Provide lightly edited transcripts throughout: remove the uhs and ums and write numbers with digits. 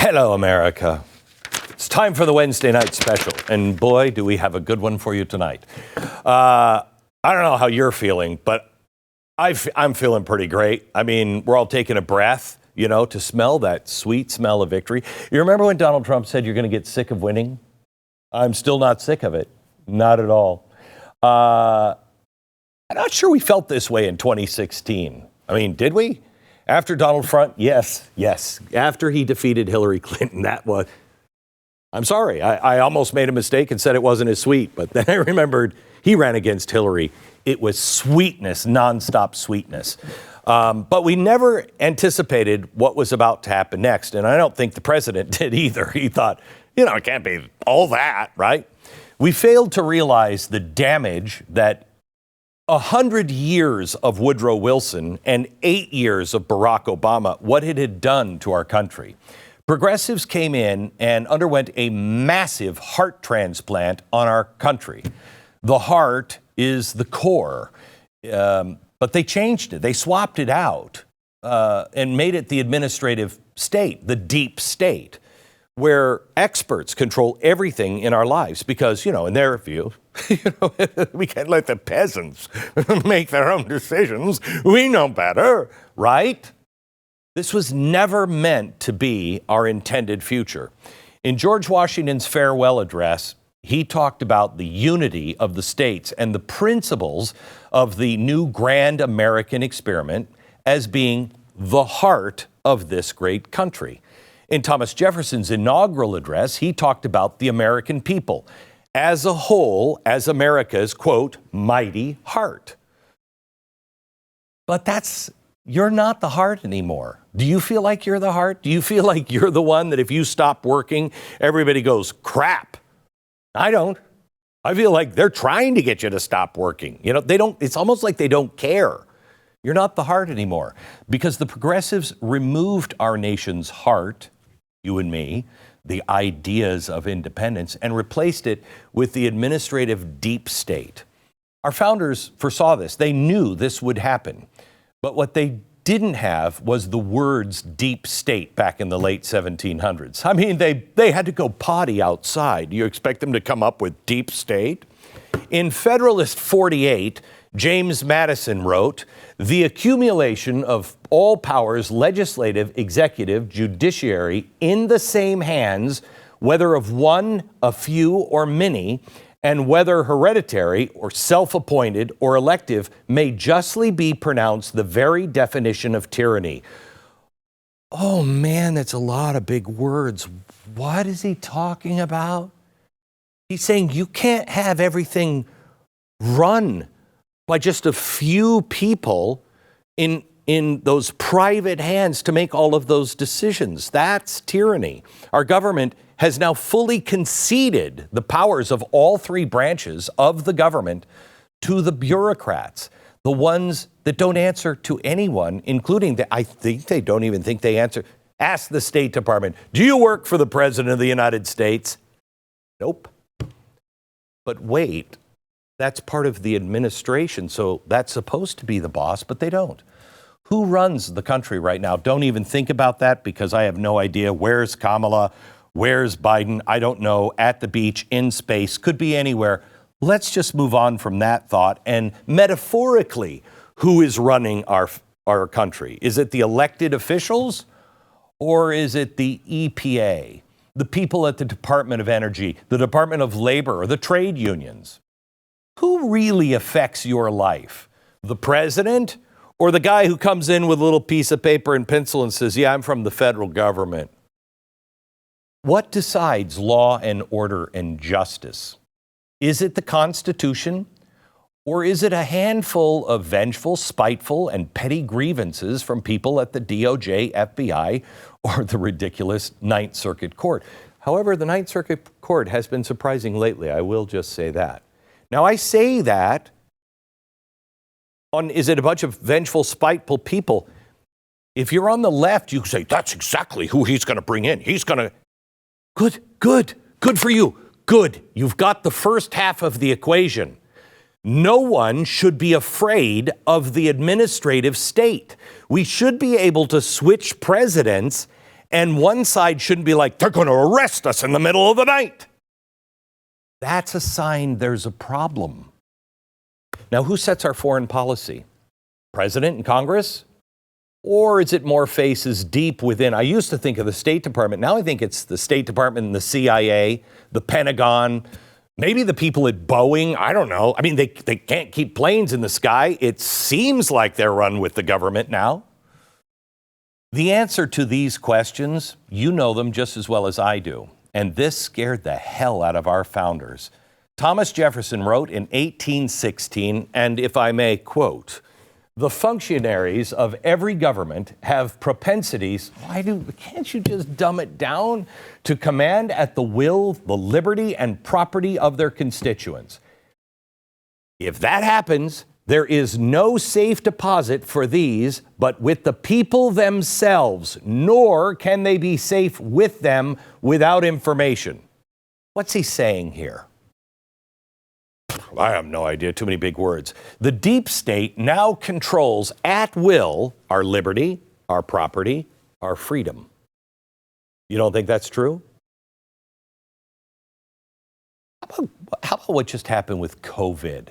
Hello, America. It's time for the Wednesday night special, and boy, do we have a good one for you tonight. I don't know how you're feeling, but I'm feeling pretty great. I mean, we're all taking a breath, you know, to smell that sweet smell of victory. You remember when Donald Trump said you're going to get sick of winning? I'm still not sick of it. Not at all. I'm not sure we felt this way in 2016. I mean, did we? After Donald Trump, yes. After he defeated Hillary Clinton, that was... I'm sorry, I almost made a mistake and said it wasn't as sweet, but then I remembered he ran against Hillary. It was sweetness, nonstop sweetness. But we never anticipated what was about to happen next, and I don't think the president did either. He thought, you know, it can't be all that, right? We failed to realize the damage that 100 years of Woodrow Wilson and 8 years of Barack Obama, what it had done to our country. Progressives came in and underwent a massive heart transplant on our country. The heart is the core, but they changed it. They swapped it out and made it the administrative state, the deep state, where experts control everything in our lives because, you know, in their view, we can't let the peasants make their own decisions. We know better, right? This was never meant to be our intended future. In George Washington's farewell address, he talked about the unity of the states and the principles of the new grand American experiment as being the heart of this great country. In Thomas Jefferson's inaugural address, he talked about the American people as a whole, as America's, quote, mighty heart. But you're not the heart anymore. Do you feel like you're the heart? Do you feel like you're the one that if you stop working, everybody goes, crap? I don't. I feel like they're trying to get you to stop working. You know, it's almost like they don't care. You're not the heart anymore because the progressives removed our nation's heart, you and me, the ideas of independence, and replaced it with the administrative deep state. Our founders foresaw this. They knew this would happen. But what they didn't have was the words deep state back in the late 1700s. I mean, they had to go potty outside. You expect them to come up with deep state? In Federalist 48, James Madison wrote, "The accumulation of all powers, legislative, executive, judiciary, in the same hands, whether of one, a few, or many, and whether hereditary or self-appointed or elective, may justly be pronounced the very definition of tyranny." Oh man, that's a lot of big words. What is he talking about? He's saying you can't have everything run by just a few people in those private hands to make all of those decisions. That's tyranny. Our government has now fully conceded the powers of all three branches of the government to the bureaucrats, the ones that don't answer to anyone, including I think they don't even think they answer. Ask the State Department, do you work for the President of the United States? Nope. But wait, that's part of the administration, so that's supposed to be the boss, but they don't. Who runs the country right now? Don't even think about that because I have no idea. Where's Kamala? Where's Biden? I don't know. At the beach, in space, could be anywhere. Let's just move on from that thought. And metaphorically, who is running our country? Is it the elected officials or is it the EPA, the people at the Department of Energy, the Department of Labor, or the trade unions? Who really affects your life? The president or the guy who comes in with a little piece of paper and pencil and says, yeah, I'm from the federal government? What decides law and order and justice? Is it the Constitution, or is it a handful of vengeful, spiteful, and petty grievances from people at the DOJ, FBI, or the ridiculous Ninth Circuit Court? However, the Ninth Circuit Court has been surprising lately. I will just say that. Now, I say that is it a bunch of vengeful, spiteful people? If you're on the left, you say, that's exactly who he's going to bring in. He's going to... Good for you. Good. You've got the first half of the equation. No one should be afraid of the administrative state. We should be able to switch presidents And one side shouldn't be like, they're going to arrest us in the middle of the night. That's a sign there's a problem. Now, who sets our foreign policy? President and Congress? Or is it more faces deep within? I used to think of the State Department. Now I think it's the State Department and the CIA, the Pentagon, maybe the people at Boeing. I don't know. I mean, they can't keep planes in the sky. It seems like they're run with the government now. The answer to these questions, you know them just as well as I do. And this scared the hell out of our founders. Thomas Jefferson wrote in 1816, and if I may quote, "The functionaries of every government have propensities." Can't you just dumb it down? "To command at the will the liberty and property of their constituents. If that happens, there is no safe deposit for these but with the people themselves, nor can they be safe with them without information." What's he saying here? I have no idea. Too many big words. The deep state now controls at will our liberty, our property, our freedom. You don't think that's true? How about what just happened with COVID?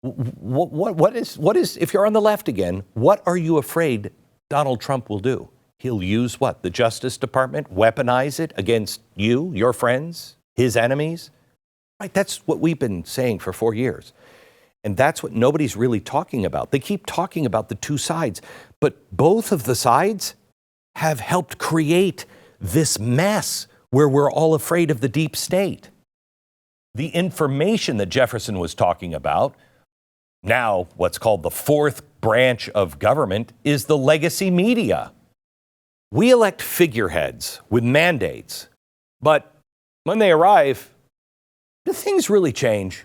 What is, if you're on the left again, what are you afraid Donald Trump will do? He'll use what? The Justice Department? Weaponize it against you, your friends, his enemies? Right, that's what we've been saying for 4 years. And that's what nobody's really talking about. They keep talking about the two sides, but both of the sides have helped create this mess where we're all afraid of the deep state. The information that Jefferson was talking about, now what's called the fourth branch of government, is the legacy media. We elect figureheads with mandates, but when they arrive, do things really change?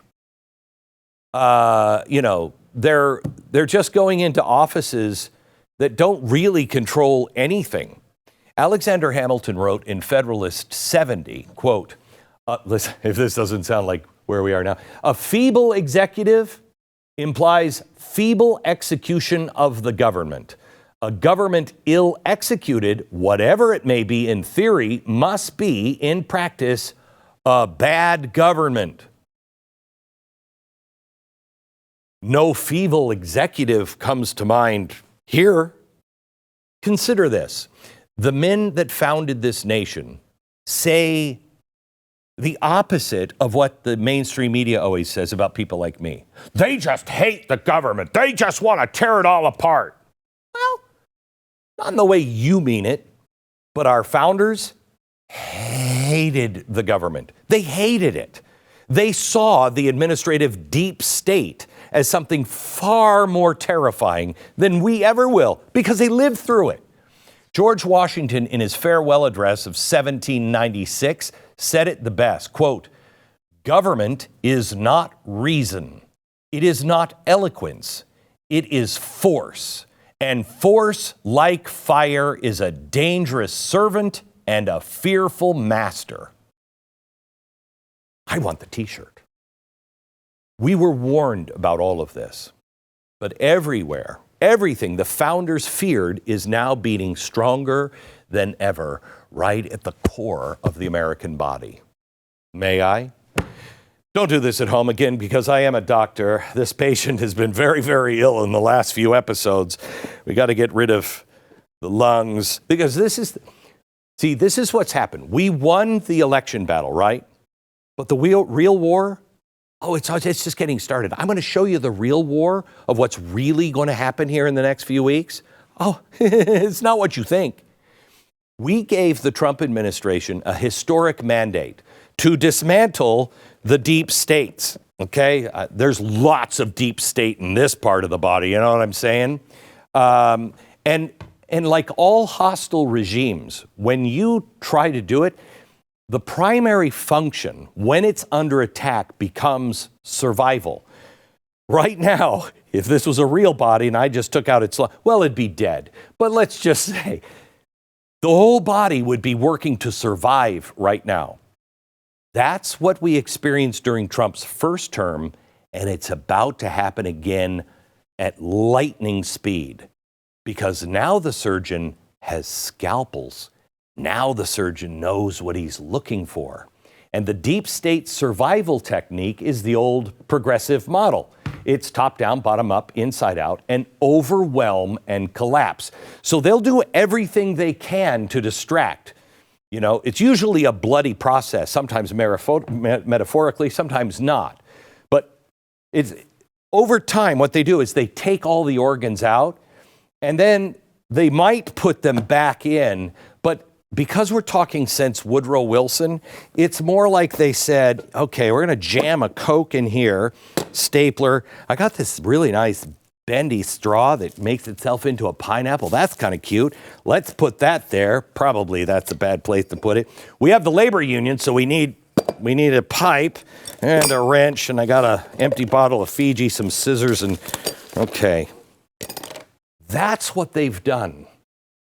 They're just going into offices that don't really control anything. Alexander Hamilton wrote in Federalist 70, quote, listen, if this doesn't sound like where we are now, "A feeble executive implies feeble execution of the government. A government ill executed, whatever it may be in theory, must be in practice a bad government." No feeble executive comes to mind here. Consider this. The men that founded this nation say the opposite of what the mainstream media always says about people like me. They just hate the government. They just want to tear it all apart. Well, not in the way you mean it, but our founders hated the government. They hated it. They saw the administrative deep state as something far more terrifying than we ever will, because they lived through it. George Washington, in his farewell address of 1796, said it the best, quote, "Government is not reason. It is not eloquence. It is force. And force, like fire, is a dangerous servant and a fearful master." I want the t-shirt. We were warned about all of this, but everywhere, everything the founders feared is now beating stronger than ever, right at the core of the American body. May I? Don't do this at home again, because I am a doctor. This patient has been very, very ill in the last few episodes. We got to get rid of the lungs, because this is what's happened. We won the election battle, right? But the real war, it's just getting started. I'm going to show you the real war of what's really going to happen here in the next few weeks. Oh, it's not what you think. We gave the Trump administration a historic mandate to dismantle the deep states, okay? There's lots of deep state in this part of the body, you know what I'm saying? And like all hostile regimes, when you try to do it, the primary function, when it's under attack, becomes survival. Right now, if this was a real body and I just took out its lung, well, it'd be dead. But let's just say the whole body would be working to survive right now. That's what we experienced during Trump's first term, and it's about to happen again at lightning speed, because now the surgeon has scalpels. Now the surgeon knows what he's looking for. And the deep state survival technique is the old progressive model. It's top down, bottom up, inside out, and overwhelm and collapse. So they'll do everything they can to distract. You know, it's usually a bloody process, sometimes metaphorically, sometimes not. But it's over time, what they do is they take all the organs out, and then they might put them back in. But because we're talking since Woodrow Wilson, it's more like they said, okay, we're going to jam a Coke in here, stapler. I got this really nice bendy straw that makes itself into a pineapple. That's kind of cute. Let's put that there. Probably that's a bad place to put it. We have the labor union, so we need a pipe and a wrench, and I got an empty bottle of Fiji, some scissors, and okay. That's what they've done.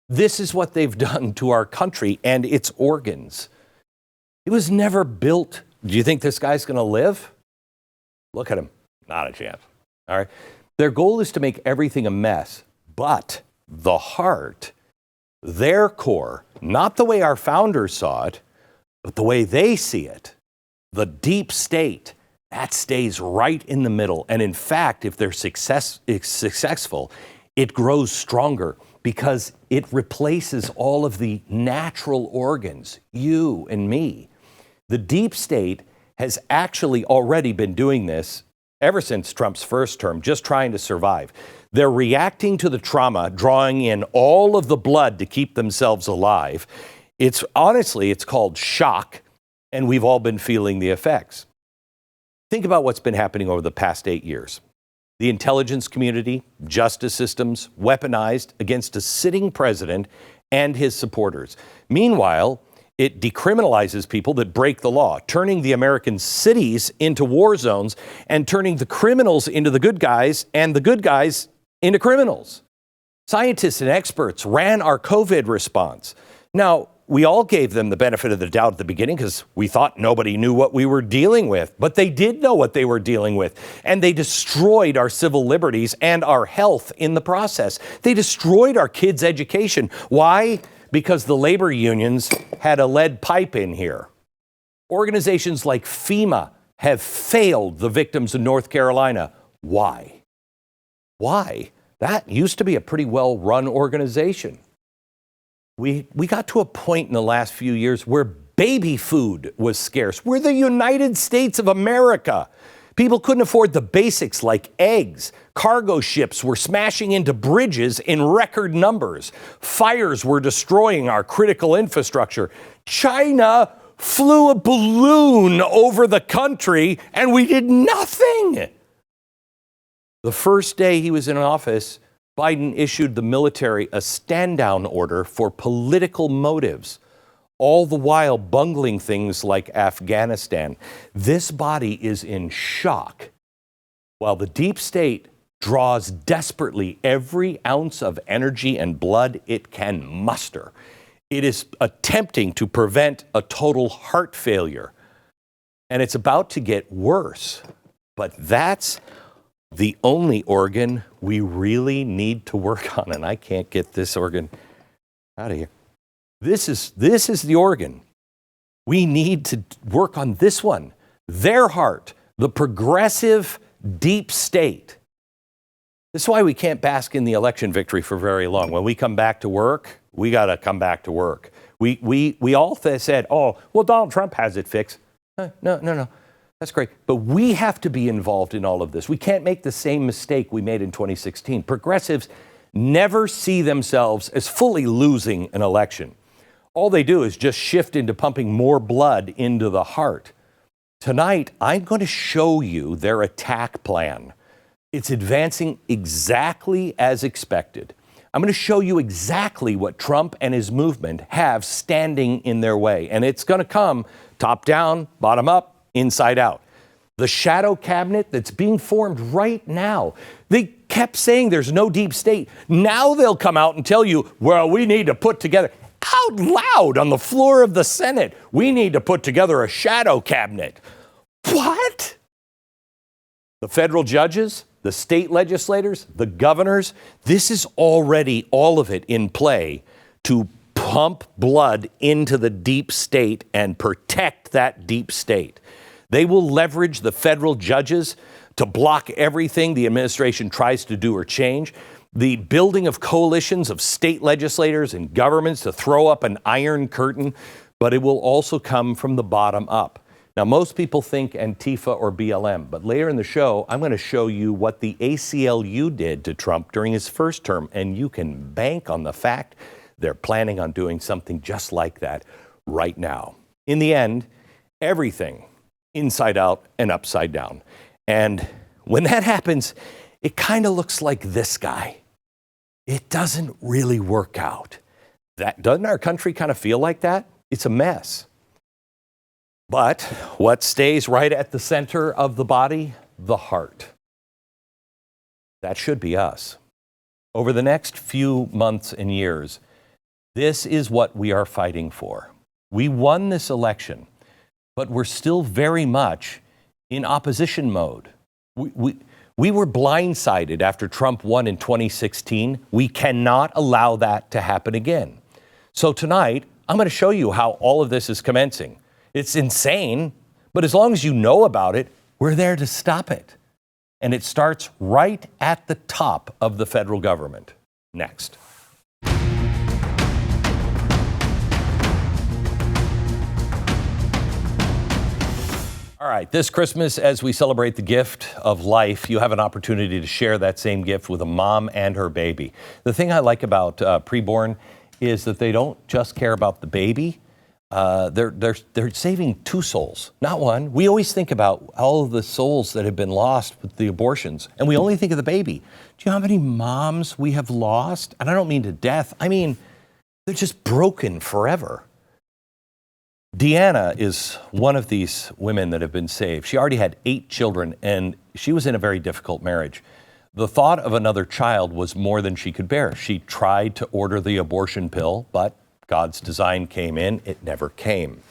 This is what they've done to our country and its organs. It was never built. Do you think this guy's going to live? Look at him. Not a chance. All right. Their goal is to make everything a mess, but the heart, their core, not the way our founders saw it, but the way they see it, the deep state, that stays right in the middle. And in fact, if they're successful, it grows stronger because it replaces all of the natural organs, you and me. The deep state has actually already been doing this ever since Trump's first term, just trying to survive. They're reacting to the trauma, drawing in all of the blood to keep themselves alive. It's called shock, and we've all been feeling the effects. Think about what's been happening over the past 8 years. The intelligence community, justice systems, weaponized against a sitting president and his supporters. Meanwhile, it decriminalizes people that break the law, turning the American cities into war zones and turning the criminals into the good guys and the good guys into criminals. Scientists and experts ran our COVID response. Now, we all gave them the benefit of the doubt at the beginning because we thought nobody knew what we were dealing with. But they did know what they were dealing with. And they destroyed our civil liberties and our health in the process. They destroyed our kids' education. Why? Because the labor unions had a lead pipe in here. Organizations like FEMA have failed the victims in North Carolina. Why? Why? That used to be a pretty well-run organization. We got to a point in the last few years where baby food was scarce. We're the United States of America. People couldn't afford the basics like eggs. Cargo ships were smashing into bridges in record numbers. Fires were destroying our critical infrastructure. China flew a balloon over the country and we did nothing. The first day he was in office, Biden issued the military a stand-down order for political motives, all the while bungling things like Afghanistan. This body is in shock, while the deep state draws desperately every ounce of energy and blood it can muster. It is attempting to prevent a total heart failure, and it's about to get worse. But that's the only organ we really need to work on, and I can't get this organ out of here. This is the organ. We need to work on this one. Their heart, the progressive deep state. This is why we can't bask in the election victory for very long. When we come back to work, we got to come back to work. We all said, oh, well, Donald Trump has it fixed. No. That's great. But we have to be involved in all of this. We can't make the same mistake we made in 2016. Progressives never see themselves as fully losing an election. All they do is just shift into pumping more blood into the heart. Tonight, I'm going to show you their attack plan. It's advancing exactly as expected. I'm going to show you exactly what Trump and his movement have standing in their way. And it's going to come top down, bottom up, inside out. The shadow cabinet that's being formed right now. They kept saying there's no deep state. Now they'll come out and tell you, well, we need to put together, out loud on the floor of the Senate, we need to put together a shadow cabinet. What? The federal judges, the state legislators, the governors, this is already all of it in play to pump blood into the deep state and protect that deep state. They will leverage the federal judges to block everything the administration tries to do or change. The building of coalitions of state legislators and governments to throw up an iron curtain, but it will also come from the bottom up. Now, most people think Antifa or BLM, but later in the show, I'm going to show you what the ACLU did to Trump during his first term, and you can bank on the fact they're planning on doing something just like that right now. In the end, everything inside out and upside down. And when that happens, it kind of looks like this guy. It doesn't really work out. Doesn't our country kind of feel like that? It's a mess. But what stays right at the center of the body? The heart. That should be us. Over the next few months and years, this is what we are fighting for. We won this election, but we're still very much in opposition mode. We were blindsided after Trump won in 2016. We cannot allow that to happen again. So tonight, I'm going to show you how all of this is commencing. It's insane, but as long as you know about it, we're there to stop it. And it starts right at the top of the federal government. Next. All right, this Christmas, as we celebrate the gift of life, you have an opportunity to share that same gift with a mom and her baby. The thing I like about preborn is that they don't just care about the baby. They're saving two souls, not one. We always think about all of the souls that have been lost with the abortions, and we only think of the baby. Do you know how many moms we have lost? And I don't mean to death. I mean, they're just broken forever. Deanna is one of these women that have been saved. She already had 8 children, and she was in a very difficult marriage. The thought of another child was more than she could bear. She tried to order the abortion pill, but God's design came in. It never came.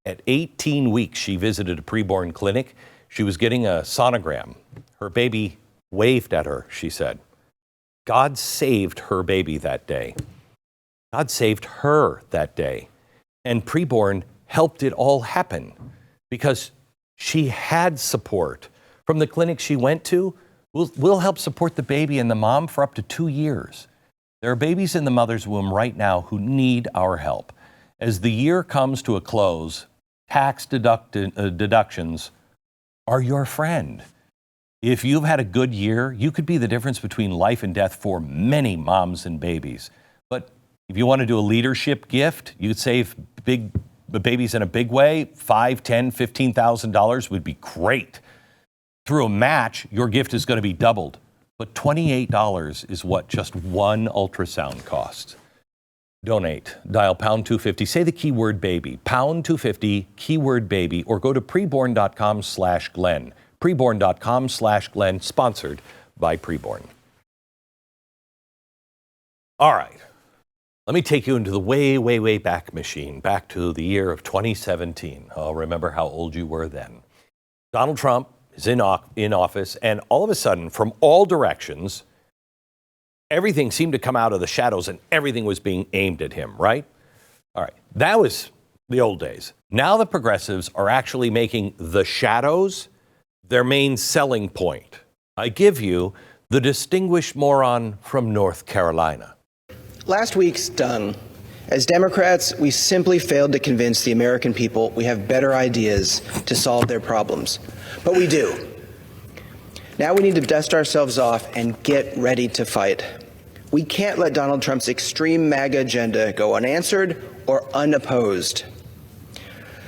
At 18 weeks, she visited a preborn clinic. She was getting a sonogram. Her baby waved at her, she said. God saved her baby that day. God saved her that day. And preborn helped it all happen because she had support. From the clinic she went to, we'll help support the baby and the mom for up to 2 years. There are babies in the mother's womb right now who need our help. As the year comes to a close, tax deductions are your friend. If you've had a good year, you could be the difference between life and death for many moms and babies. But if you want to do a leadership gift, you could save babies in a big way. $5,000, $10,000, $15,000 would be great. Through a match, your gift is going to be doubled. But $28 is what just one ultrasound costs. Donate. Dial pound 250. Say the keyword baby. Pound 250, keyword baby, or go to preborn.com/Glenn. Preborn.com/Glenn, sponsored by Preborn. All right. Let me take you into the way, way, way back machine, back to the year of 2017. Oh, remember how old you were then. Donald Trump is in office, and all of a sudden, from all directions, everything seemed to come out of the shadows, and everything was being aimed at him, right? All right, that was the old days. Now the progressives are actually making the shadows their main selling point. I give you the distinguished moron from North Carolina. Last week's done. As Democrats, we simply failed to convince the American people we have better ideas to solve their problems. But we do. Now we need to dust ourselves off and get ready to fight. We can't let Donald Trump's extreme MAGA agenda go unanswered or unopposed.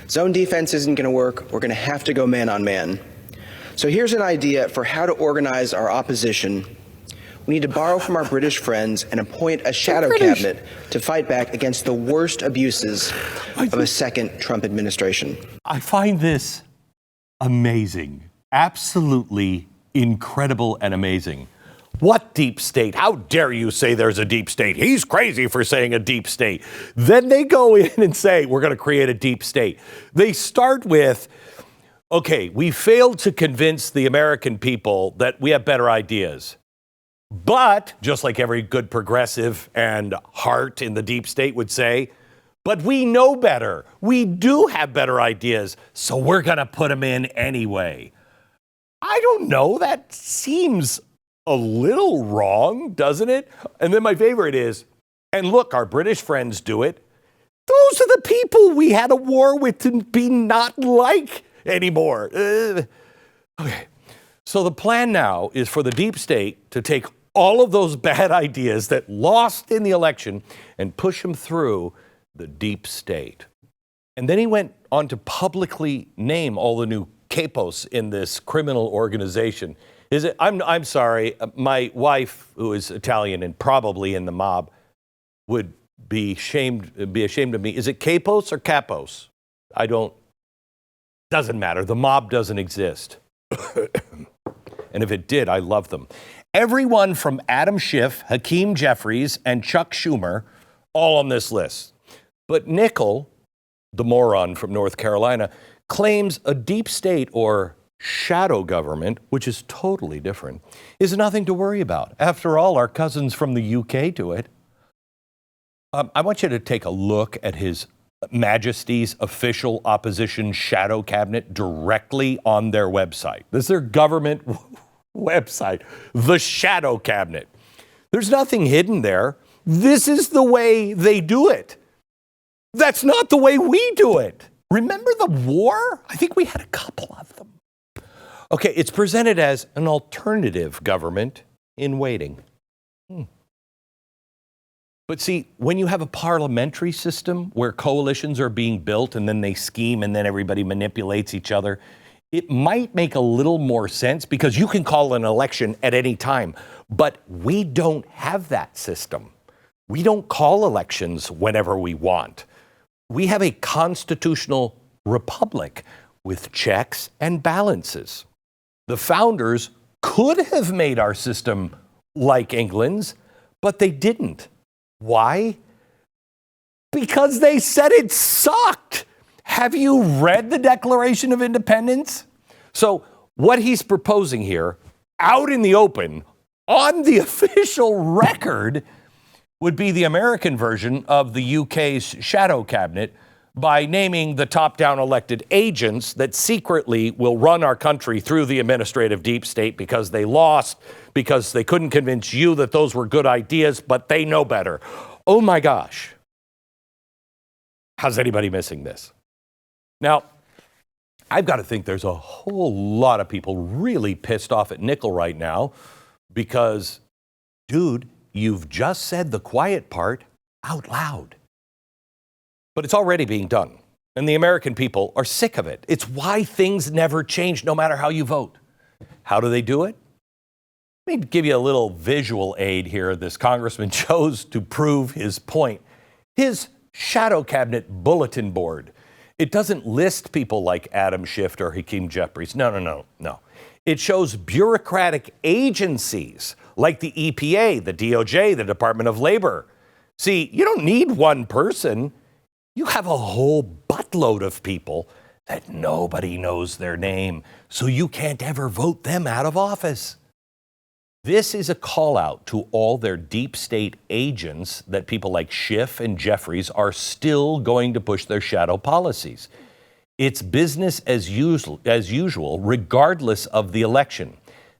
Zone defense isn't going to work. We're going to have to go man on man. So here's an idea for how to organize our opposition. We need to borrow from our British friends and appoint a shadow cabinet to fight back against the worst abuses of a second Trump administration. I find this amazing, absolutely incredible and amazing. What deep state? How dare you say there's a deep state? He's crazy for saying a deep state. Then they go in and say, we're going to create a deep state. They start with, okay, we failed to convince the American people that we have better ideas. But, just like every good progressive and heart in the deep state would say, but we know better. We do have better ideas, so we're going to put them in anyway. I don't know. That seems a little wrong, doesn't it? And then my favorite is, and look, our British friends do it. Those are the people we had a war with to be not like anymore. Okay. So the plan now is for the deep state to take all of those bad ideas that lost in the election and push them through the deep state. And then he went on to publicly name all the new capos in this criminal organization. I'm sorry, my wife, who is Italian and probably in the mob, would be ashamed of me. Is it capos or capos? Doesn't matter. The mob doesn't exist. And if it did, I love them. Everyone from Adam Schiff, Hakeem Jeffries, and Chuck Schumer, all on this list. But Nickel, the moron from North Carolina, claims a deep state or shadow government, which is totally different, is nothing to worry about. After all, our cousins from the UK do it. I want you to take a look at His Majesty's official opposition shadow cabinet directly on their website. This is their government website, the shadow cabinet. There's nothing hidden there. This is the way they do it. That's not the way we do it. Remember the war? I think we had a couple of them. Okay, it's presented as an alternative government in waiting. But see, when you have a parliamentary system where coalitions are being built and then they scheme and then everybody manipulates each other, it might make a little more sense because you can call an election at any time. But we don't have that system. We don't call elections whenever we want. We have a constitutional republic with checks and balances. The founders could have made our system like England's, but they didn't. Why? Because they said it sucked. Have you read the Declaration of Independence? So what he's proposing here, out in the open, on the official record, would be the American version of the UK's shadow cabinet by naming the top-down elected agents that secretly will run our country through the administrative deep state because they lost, because they couldn't convince you that those were good ideas, but they know better. Oh my gosh. How's anybody missing this? Now, I've got to think there's a whole lot of people really pissed off at Nickel right now because, dude, you've just said the quiet part out loud. But it's already being done. And the American people are sick of it. It's why things never change, no matter how you vote. How do they do it? Let me give you a little visual aid here. This congressman chose to prove his point. His shadow cabinet bulletin board. It doesn't list people like Adam Schiff or Hakeem Jeffries. No. It shows bureaucratic agencies like the EPA, the DOJ, the Department of Labor. See, you don't need one person. You have a whole buttload of people that nobody knows their name, so you can't ever vote them out of office. This is a call out to all their deep state agents that people like Schiff and Jeffries are still going to push their shadow policies. It's business as usual, regardless of the election.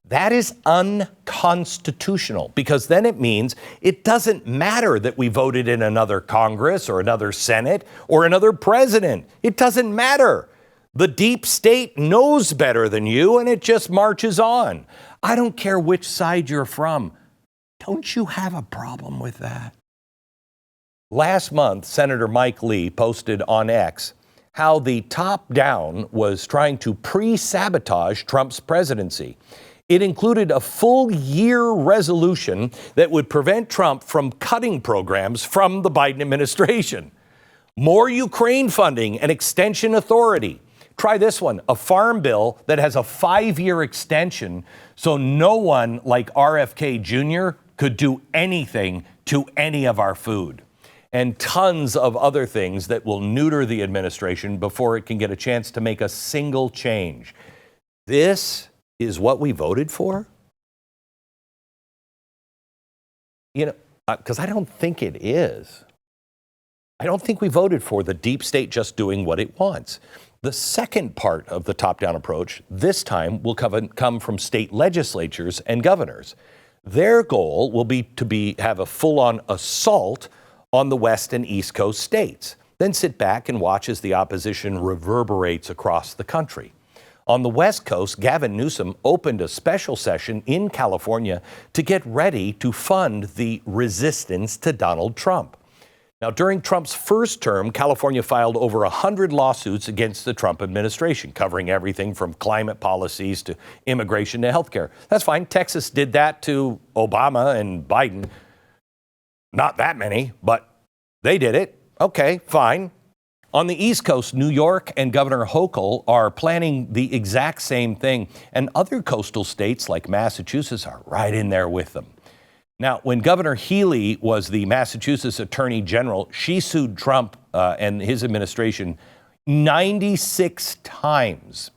That is unconstitutional because then it means it doesn't matter that we voted in another Congress or another Senate or another president. It doesn't matter. The deep state knows better than you and it just marches on. I don't care which side you're from. Don't you have a problem with that? Last month, Senator Mike Lee posted on X how the top down was trying to pre-sabotage Trump's presidency. It included a full-year resolution that would prevent Trump from cutting programs from the Biden administration. More Ukraine funding and extension authority. Try this one, a farm bill that has a 5-year extension so no one like RFK Jr. could do anything to any of our food. And tons of other things that will neuter the administration before it can get a chance to make a single change. This is what we voted for? because I don't think it is. I don't think we voted for the deep state just doing what it wants. The second part of the top-down approach this time will come from state legislatures and governors. Their goal will be to have a full-on assault on the West and East Coast states, then sit back and watch as the opposition reverberates across the country. On the West Coast, Gavin Newsom opened a special session in California to get ready to fund the resistance to Donald Trump. Now, during Trump's first term, California filed over 100 lawsuits against the Trump administration, covering everything from climate policies to immigration to healthcare. That's fine. Texas did that to Obama and Biden. Not that many, but they did it. Okay, fine. On the East Coast, New York and Governor Hochul are planning the exact same thing, and other coastal states like Massachusetts are right in there with them. Now, when Governor Healy was the Massachusetts Attorney General, she sued Trump and his administration 96 times.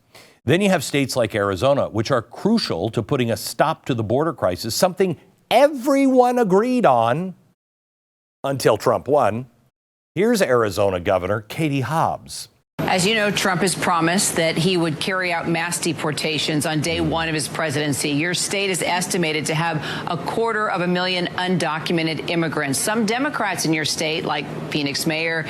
Then you have states like Arizona, which are crucial to putting a stop to the border crisis, something everyone agreed on until Trump won. Here's Arizona Governor Katie Hobbs. As you know, Trump has promised that he would carry out mass deportations on day one of his presidency. Your state is estimated to have 250,000 undocumented immigrants. Some Democrats in your state, like Phoenix Mayor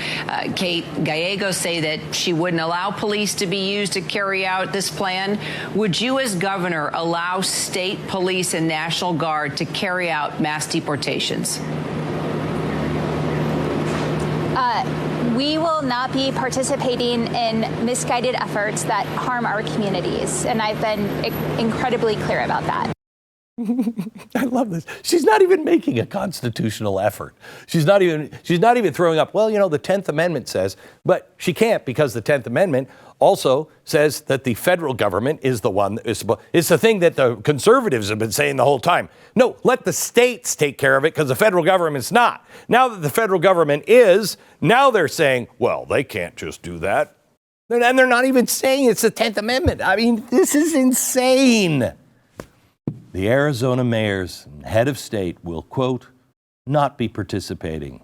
Kate Gallego, say that she wouldn't allow police to be used to carry out this plan. Would you, as governor, allow state police and National Guard to carry out mass deportations? We will not be participating in misguided efforts that harm our communities, and I've been incredibly clear about that. I love this. She's not even making a constitutional effort. She's not even throwing up, well, the 10th Amendment says, but she can't because the 10th Amendment also says that the federal government is the one that is supposed. It's the thing that the conservatives have been saying the whole time. No, let the states take care of it because the federal government's not. Now that the federal government is, now they're saying, well, they can't just do that. And they're not even saying it's the 10th Amendment. I mean, this is insane. The Arizona mayors and head of state will, quote, not be participating.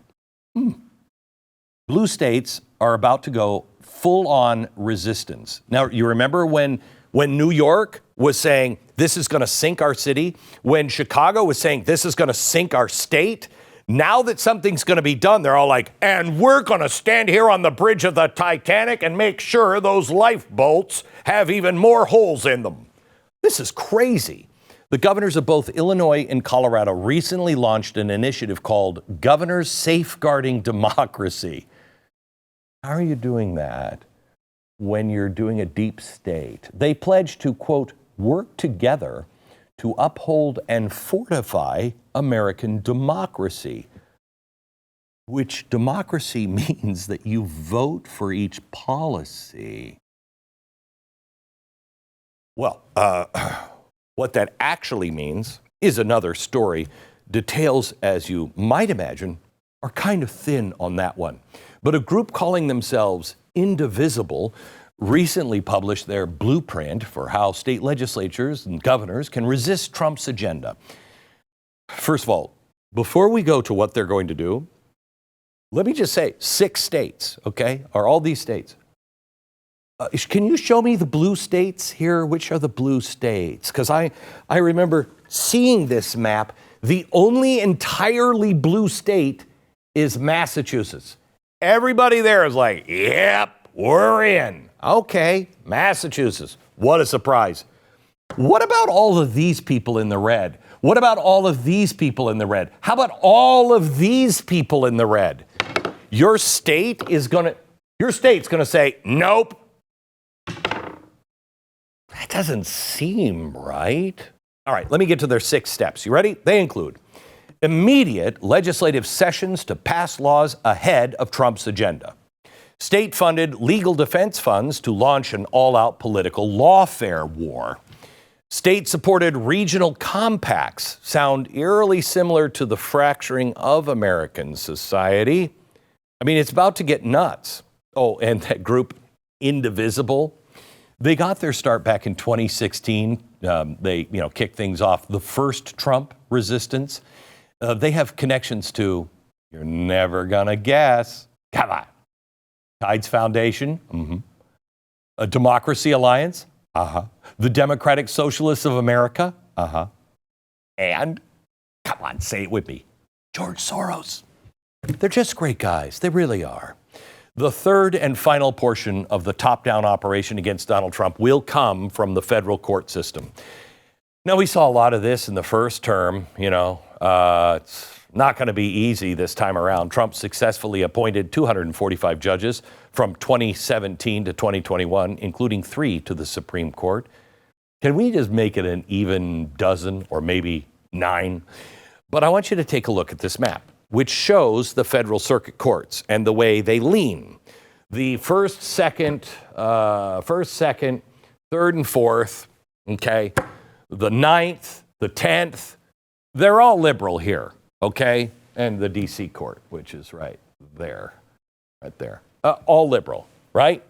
Blue states are about to go full-on resistance. Now, you remember when New York was saying, this is going to sink our city? When Chicago was saying, this is going to sink our state? Now that something's going to be done, they're all like, and we're going to stand here on the bridge of the Titanic and make sure those lifeboats have even more holes in them. This is crazy. The governors of both Illinois and Colorado recently launched an initiative called Governors Safeguarding Democracy. How are you doing that when you're doing a deep state? They pledged to, quote, work together to uphold and fortify American democracy, which democracy means that you vote for each policy. Well, what that actually means is another story. Details, as you might imagine, are kind of thin on that one. But a group calling themselves Indivisible recently published their blueprint for how state legislatures and governors can resist Trump's agenda. First of all, before we go to what they're going to do, let me just say 6 states, okay, are all these states. Can you show me the blue states here? Which are the blue states? Because I remember seeing this map. The only entirely blue state is Massachusetts. Everybody there is like, yep, we're in. Okay, Massachusetts. What a surprise. What about all of these people in the red? What about all of these people in the red? How about all of these people in the red? Your state's gonna say, nope. That doesn't seem right. All right, let me get to their 6 steps. You ready? They include immediate legislative sessions to pass laws ahead of Trump's agenda. State-funded legal defense funds to launch an all-out political lawfare war. State-supported regional compacts sound eerily similar to the fracturing of American society. I mean, it's about to get nuts. Oh, and that group, Indivisible, they got their start back in 2016. They, kicked things off, the first Trump resistance. They have connections to, you're never going to guess, come on, Tides Foundation, a Democracy Alliance, the Democratic Socialists of America, and, come on, say it with me, George Soros. They're just great guys. They really are. The third and final portion of the top-down operation against Donald Trump will come from the federal court system. Now, we saw a lot of this in the first term. It's not going to be easy this time around. Trump successfully appointed 245 judges from 2017 to 2021, including 3 to the Supreme Court. Can we just make it an even dozen or maybe 9? But I want you to take a look at this map, which shows the federal circuit courts and the way they lean. The first, second, third, and fourth, okay? The 9th, the 10th, they're all liberal here, okay? And the D.C. court, which is right there. All liberal, right?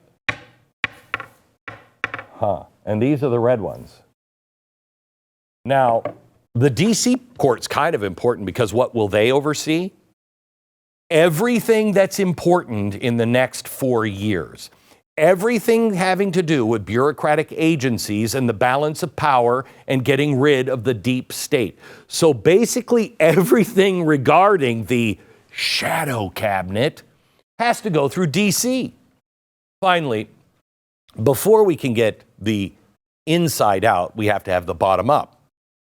And these are the red ones. Now, the D.C. court's kind of important because what will they oversee? Everything that's important in the next 4 years. Everything having to do with bureaucratic agencies and the balance of power and getting rid of the deep state. So basically everything regarding the shadow cabinet has to go through D.C. Finally, before we can get the inside out, we have to have the bottom up.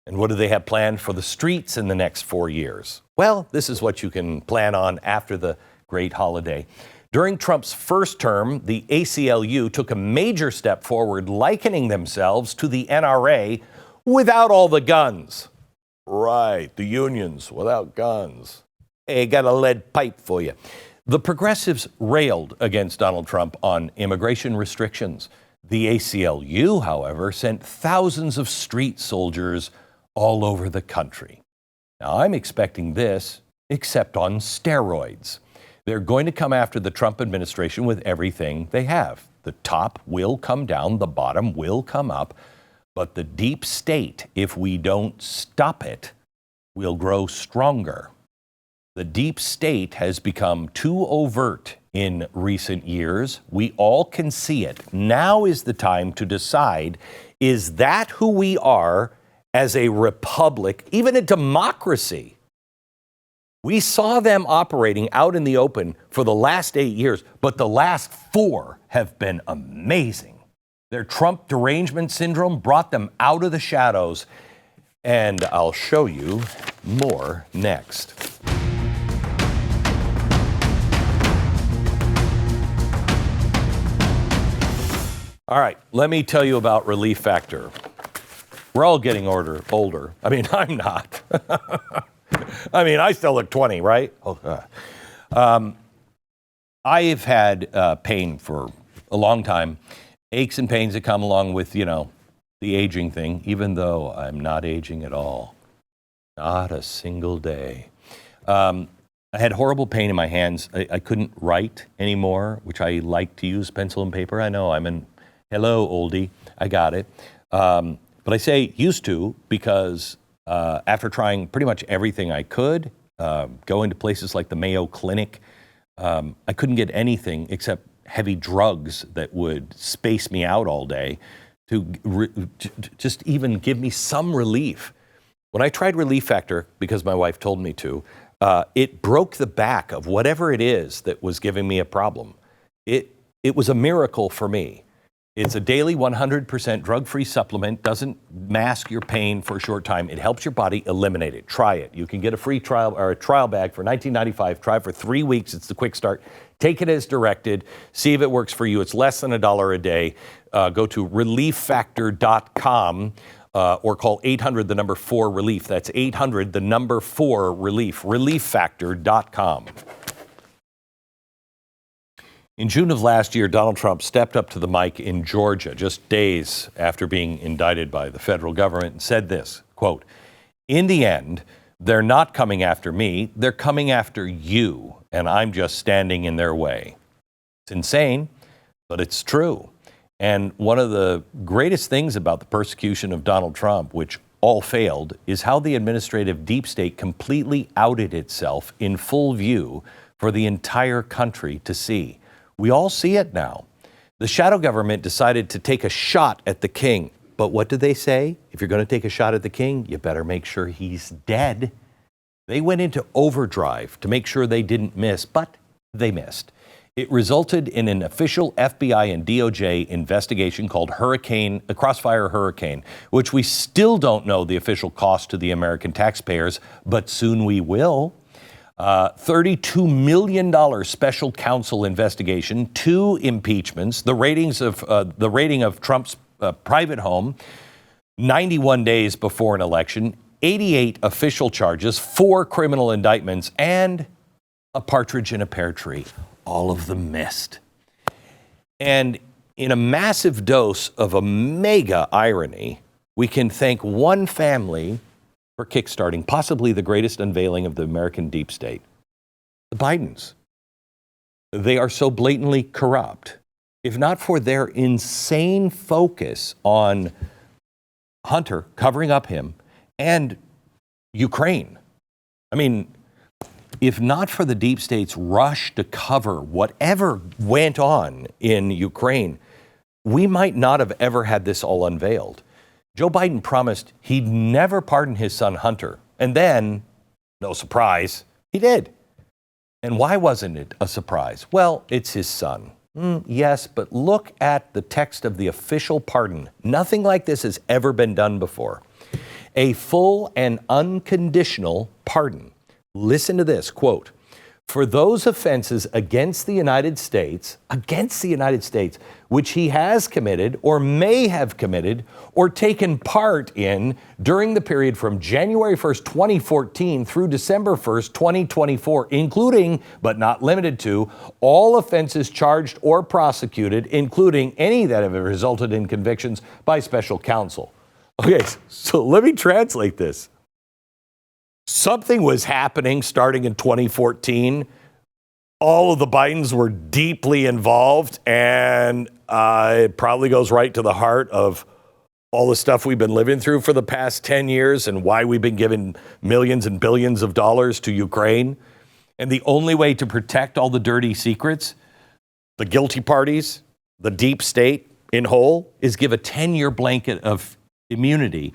And what do they have planned for the streets in the next 4 years? Well, this is what you can plan on after the great holiday. During Trump's first term, the ACLU took a major step forward, likening themselves to the NRA without all the guns. Right, the unions without guns. Hey, got a lead pipe for you. The progressives railed against Donald Trump on immigration restrictions. The ACLU, however, sent thousands of street soldiers all over the country. Now, I'm expecting this, except on steroids. They're going to come after the Trump administration with everything they have. The top will come down, the bottom will come up, but the deep state, if we don't stop it, will grow stronger. The deep state has become too overt in recent years. We all can see it. Now is the time to decide, is that who we are as a republic, even a democracy? We saw them operating out in the open for the last 8 years, but the last 4 have been amazing. Their Trump derangement syndrome brought them out of the shadows, and I'll show you more next. All right, let me tell you about Relief Factor. We're all getting older. I mean, I'm not. I still look 20, right? I've had pain for a long time, aches and pains that come along with, the aging thing, even though I'm not aging at all. Not a single day. I had horrible pain in my hands. I couldn't write anymore, which I like to use pencil and paper. I know, hello, oldie, I got it. But I say used to because after trying pretty much everything I could, going to places like the Mayo Clinic, I couldn't get anything except heavy drugs that would space me out all day to just even give me some relief. When I tried Relief Factor, because my wife told me to, it broke the back of whatever it is that was giving me a problem. It was a miracle for me. It's a daily 100% drug-free supplement, doesn't mask your pain for a short time. It helps your body eliminate it. Try it. You can get a free trial or a trial bag for $19.95. Try it for 3 weeks. It's the quick start. Take it as directed. See if it works for you. It's less than $1 a day. Go to relieffactor.com or call 800-4-RELIEF. That's 800-4-RELIEF. Relieffactor.com. In June of last year, Donald Trump stepped up to the mic in Georgia just days after being indicted by the federal government and said this, quote, "In the end, they're not coming after me, they're coming after you, and I'm just standing in their way." It's insane, but it's true. And one of the greatest things about the persecution of Donald Trump, which all failed is how the administrative deep state completely outed itself in full view for the entire country to see. We all see it now. The shadow government decided to take a shot at the king. But what did they say? If you're going to take a shot at the king, you better make sure he's dead. They went into overdrive to make sure they didn't miss, but they missed. It resulted in an official FBI and DOJ investigation called Crossfire Hurricane, which we still don't know the official cost to the American taxpayers, but soon we will. $32 million special counsel investigation, 2 impeachments, the rating of Trump's private home, 91 days before an election, 88 official charges, 4 criminal indictments, and a partridge in a pear tree. All of them missed. And in a massive dose of a mega irony, we can thank one family for kickstarting possibly the greatest unveiling of the American deep state, the Bidens. They are so blatantly corrupt. If not for their insane focus on Hunter, covering up him, and Ukraine. I mean, if not for the deep state's rush to cover whatever went on in Ukraine, we might not have ever had this all unveiled. Joe Biden promised he'd never pardon his son Hunter. And then, no surprise, he did. And why wasn't it a surprise? Well, it's his son. Yes, but look at the text of the official pardon. Nothing like this has ever been done before. A full and unconditional pardon. Listen to this, quote, "For those offenses against the United States, which he has committed or may have committed or taken part in during the period from January 1st, 2014 through December 1st, 2024, including but not limited to all offenses charged or prosecuted, including any that have resulted in convictions by special counsel." Okay, so let me translate this. Something was happening starting in 2014. All of the Bidens were deeply involved, and it probably goes right to the heart of all the stuff we've been living through for the past 10 years and why we've been giving millions and billions of dollars to Ukraine. And the only way to protect all the dirty secrets, the guilty parties, the deep state in whole, is give a 10-year blanket of immunity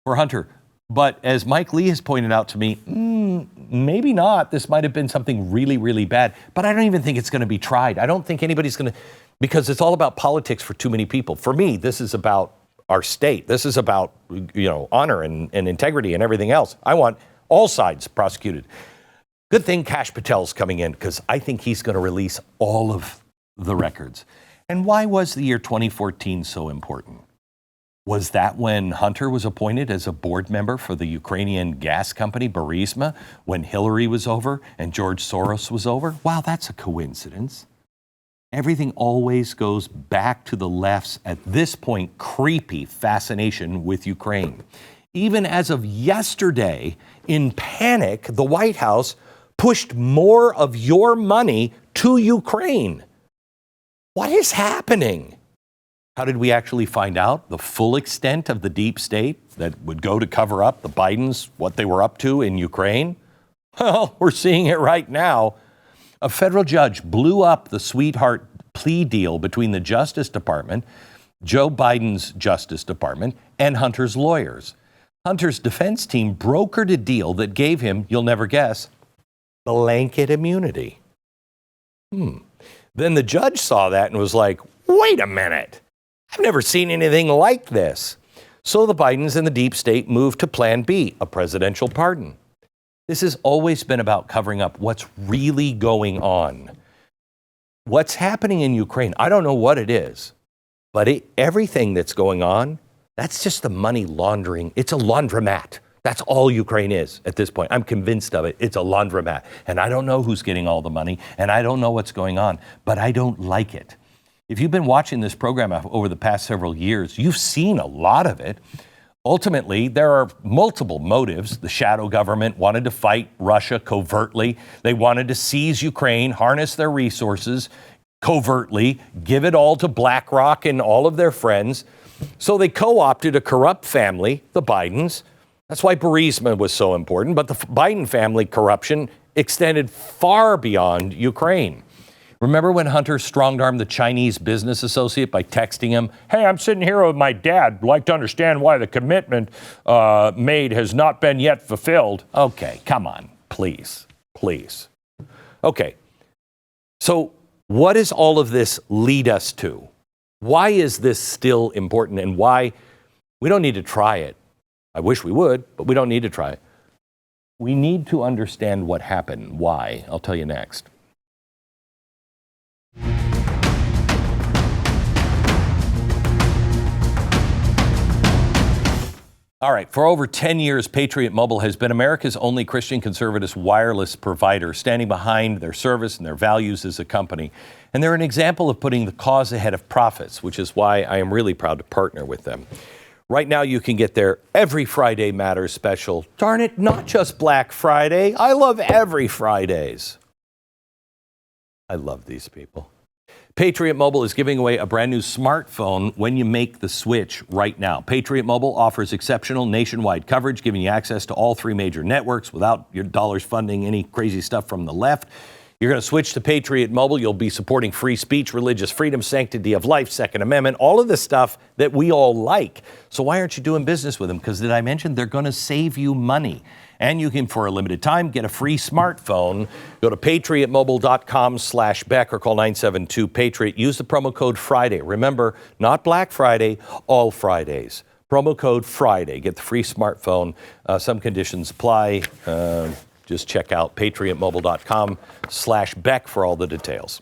for Hunter. But as Mike Lee has pointed out to me, maybe not. This might have been something really, really bad. But I don't even think it's going to be tried. I don't think anybody's going to, because it's all about politics for too many people. For me, this is about our state. This is about, honor and integrity and everything else. I want all sides prosecuted. Good thing Kash Patel's coming in, because I think he's going to release all of the records. And why was the year 2014 so important? Was that when Hunter was appointed as a board member for the Ukrainian gas company, Burisma, when Hillary was over and George Soros was over? Wow, that's a coincidence. Everything always goes back to the left's, at this point, creepy fascination with Ukraine. Even as of yesterday, in panic, the White House pushed more of your money to Ukraine. What is happening? How did we actually find out the full extent of the deep state that would go to cover up the Bidens, what they were up to in Ukraine? Well, we're seeing it right now. A federal judge blew up the sweetheart plea deal between the Justice Department, Joe Biden's Justice Department, and Hunter's lawyers. Hunter's defense team brokered a deal that gave him, you'll never guess, blanket immunity. Then the judge saw that and was like, wait a minute. I've never seen anything like this. So the Bidens and the deep state moved to Plan B, a presidential pardon. This has always been about covering up what's really going on. What's happening in Ukraine, I don't know what it is, but everything that's going on, that's just the money laundering. It's a laundromat. That's all Ukraine is at this point. I'm convinced of it. It's a laundromat. And I don't know who's getting all the money, and I don't know what's going on, but I don't like it. If you've been watching this program over the past several years, you've seen a lot of it. Ultimately, there are multiple motives. The shadow government wanted to fight Russia covertly. They wanted to seize Ukraine, harness their resources covertly, give it all to BlackRock and all of their friends. So they co-opted a corrupt family, the Bidens. That's why Burisma was so important. But the Biden family corruption extended far beyond Ukraine. Remember when Hunter strong-armed the Chinese business associate by texting him, "Hey, I'm sitting here with my dad. I'd like to understand why the commitment made has not been yet fulfilled." Okay, come on, please. Okay, so what does all of this lead us to? Why is this still important, and why we don't need to try it? I wish we would, but we don't need to try it. We need to understand what happened. Why? I'll tell you next. All right, for over 10 years, Patriot Mobile has been America's only Christian conservative wireless provider, standing behind their service and their values as a company. And they're an example of putting the cause ahead of profits, which is why I am really proud to partner with them. Right now, you can get their Every Friday Matters special. Darn it, not just Black Friday. I love every Fridays. I love these people. Patriot Mobile is giving away a brand new smartphone when you make the switch right now. Patriot Mobile offers exceptional nationwide coverage, giving you access to all 3 major networks without your dollars funding any crazy stuff from the left. You're going to switch to Patriot Mobile. You'll be supporting free speech, religious freedom, sanctity of life, Second Amendment, all of the stuff that we all like. So why aren't you doing business with them? Because did I mention they're going to save you money? And you can, for a limited time, get a free smartphone. Go to patriotmobile.com/Beck or call 972-PATRIOT. Use the promo code Friday. Remember, not Black Friday, all Fridays. Promo code Friday. Get the free smartphone. Some conditions apply. Just check out patriotmobile.com/Beck for all the details.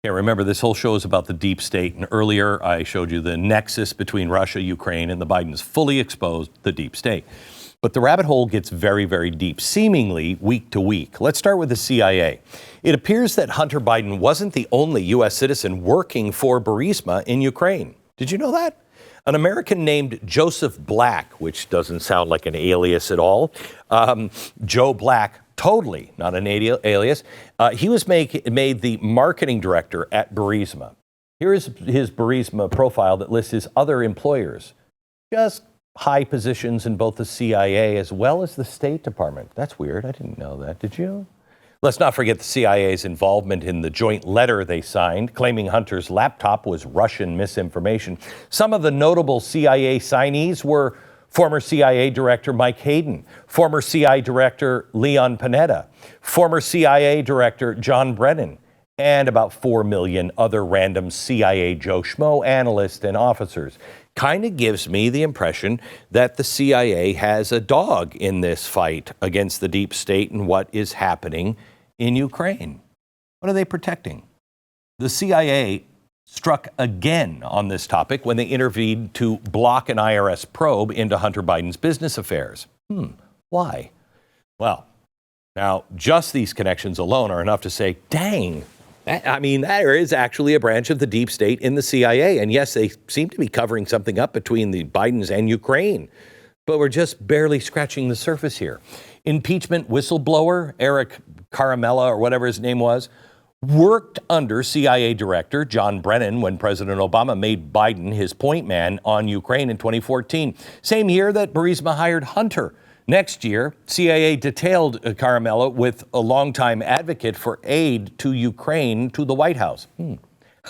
Yeah, remember, this whole show is about the deep state, and earlier I showed you the nexus between Russia, Ukraine, and the Bidens fully exposed the deep state. But the rabbit hole gets very, very deep, seemingly week to week. Let's start with the CIA. It appears that Hunter Biden wasn't the only U.S. citizen working for Burisma in Ukraine. Did you know that? An American named Joseph Black, which doesn't sound like an alias at all, Joe Black, totally not an alias. He was made the marketing director at Burisma. Here is his Burisma profile that lists his other employers. Just high positions in both the CIA as well as the State Department. That's weird. I didn't know that. Did you? Let's not forget the CIA's involvement in the joint letter they signed, claiming Hunter's laptop was Russian misinformation. Some of the notable CIA signees were former CIA Director Mike Hayden, former CIA Director Leon Panetta, former CIA Director John Brennan, and about 4 million other random CIA Joe Schmo analysts and officers. Kind of gives me the impression that the CIA has a dog in this fight against the deep state and what is happening in Ukraine. What are they protecting? The CIA struck again on this topic when they intervened to block an IRS probe into Hunter Biden's business affairs. Why? Well, now just these connections alone are enough to say, dang, there is actually a branch of the deep state in the CIA. And yes, they seem to be covering something up between the Bidens and Ukraine. But we're just barely scratching the surface here. Impeachment whistleblower Eric Caramella, or whatever his name was, worked under CIA Director John Brennan when President Obama made Biden his point man on Ukraine in 2014. Same year that Burisma hired Hunter. Next year, CIA detailed Caramella with a longtime advocate for aid to Ukraine to the White House.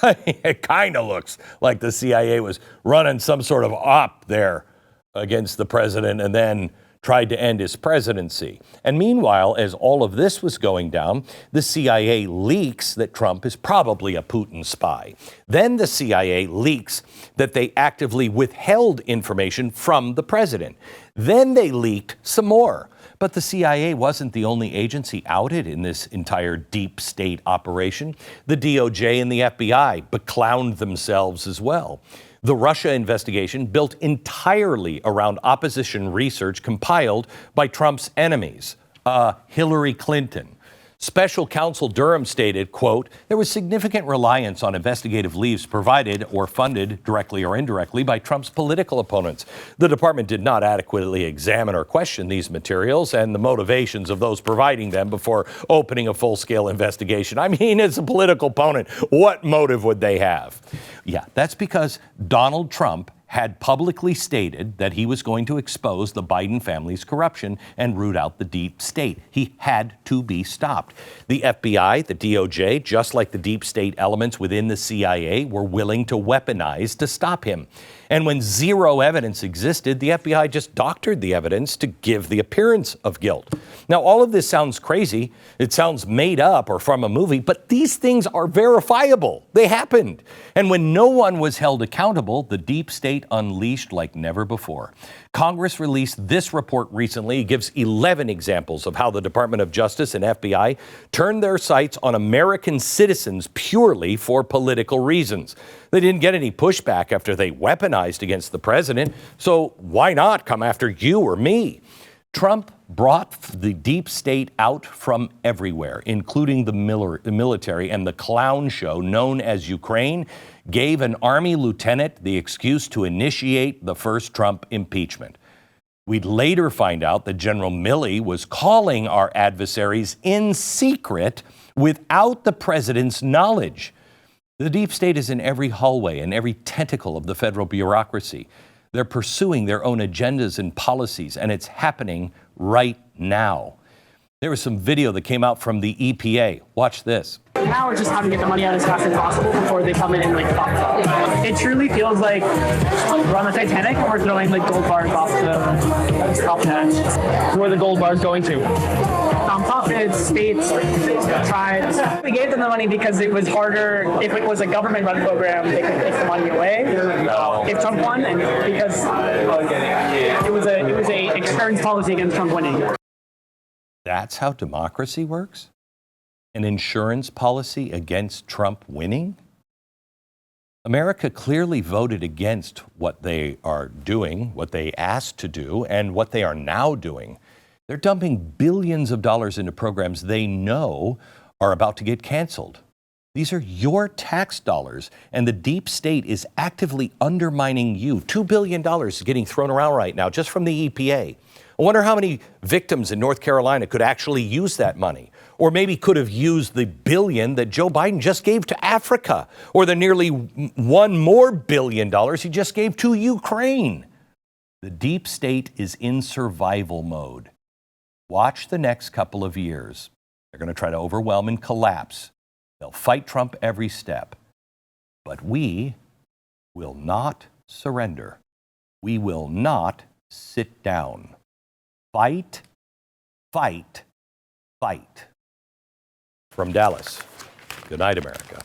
It kind of looks like the CIA was running some sort of op there against the president and then tried to end his presidency. And meanwhile, as all of this was going down, the CIA leaks that Trump is probably a Putin spy. Then the CIA leaks that they actively withheld information from the president. Then they leaked some more. But the CIA wasn't the only agency outed in this entire deep state operation. The DOJ and the FBI beclowned themselves as well. The Russia investigation built entirely around opposition research compiled by Trump's enemies, Hillary Clinton. Special Counsel Durham stated, quote, there was significant reliance on investigative leaves provided or funded directly or indirectly by Trump's political opponents. The department did not adequately examine or question these materials and the motivations of those providing them before opening a full-scale investigation. I mean, as a political opponent, what motive would they have? Yeah, that's because Donald Trump had publicly stated that he was going to expose the Biden family's corruption and root out the deep state. He had to be stopped. The FBI, the DOJ, just like the deep state elements within the CIA, were willing to weaponize to stop him. And when zero evidence existed, the FBI just doctored the evidence to give the appearance of guilt. Now, all of this sounds crazy. It sounds made up or from a movie, but these things are verifiable. They happened. And when no one was held accountable, the deep state unleashed like never before. Congress released this report recently. It gives 11 examples of how the Department of Justice and FBI turned their sights on American citizens purely for political reasons. They didn't get any pushback after they weaponized against the president, so why not come after you or me? Trump brought the deep state out from everywhere, including the military, and the clown show known as Ukraine gave an Army lieutenant the excuse to initiate the first Trump impeachment. We'd later find out that General Milley was calling our adversaries in secret without the president's knowledge. The deep state is in every hallway and every tentacle of the federal bureaucracy. They're pursuing their own agendas and policies, and it's happening right now. There was some video that came out from the EPA. Watch this. Now it's just how to get the money out as fast as possible before they come in and it truly feels like we're on the Titanic and we're throwing like gold bars off the top hatch. Where are the gold bars going to? Nonprofits, states, tribes. We gave them the money because it was harder. If it was a government-run program, they could take the money away. If Trump won, and because it was a insurance policy against Trump winning. That's how democracy works? An insurance policy against Trump winning? America clearly voted against what they are doing, what they asked to do, and what they are now doing. They're dumping billions of dollars into programs they know are about to get canceled. These are your tax dollars, and the deep state is actively undermining you. $2 billion is getting thrown around right now just from the EPA. I wonder how many victims in North Carolina could actually use that money, or maybe could have used the billion that Joe Biden just gave to Africa, or the nearly $1 more billion he just gave to Ukraine. The deep state is in survival mode. Watch the next couple of years. They're going to try to overwhelm and collapse. They'll fight Trump every step. But we will not surrender. We will not sit down. Fight, fight, fight. From Dallas, good night, America.